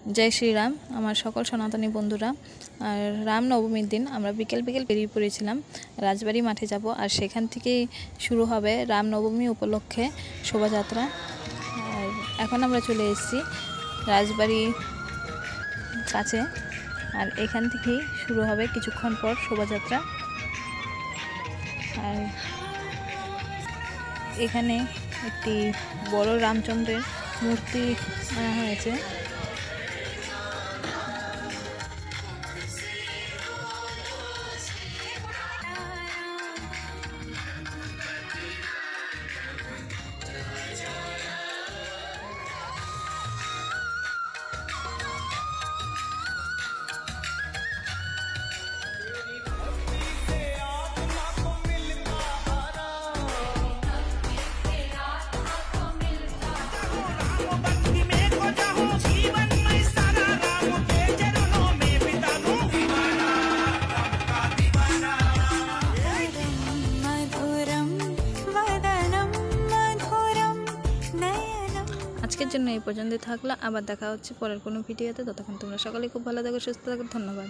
जय श्री राम আমার সকল সনাতনী বন্ধুরা। আর রামনবমীর দিন আমরা বিকেল বেরিয়ে পড়েছিলাম রাজবাড়ি মাঠে যাব, আর সেখান থেকেই শুরু হবে রামনবমী উপলক্ষে শোভাযাত্রা। আর এখন আমরা চলে এসেছি রাজবাড়ি কাছে, আর এখান থেকেই শুরু হবে কিছুক্ষণ পর শোভাযাত্রা। আর এখানে একটি বড় রামচন্দ্রের মূর্তি আনা হয়েছে। আজকের জন্য এই পর্যন্ত থাকলো, আবার দেখা হচ্ছে পরের কোনো ভিডিওতে। ততক্ষণ তোমরা সকলে খুব ভালো থাকো, সুস্থ থাকো। ধন্যবাদ।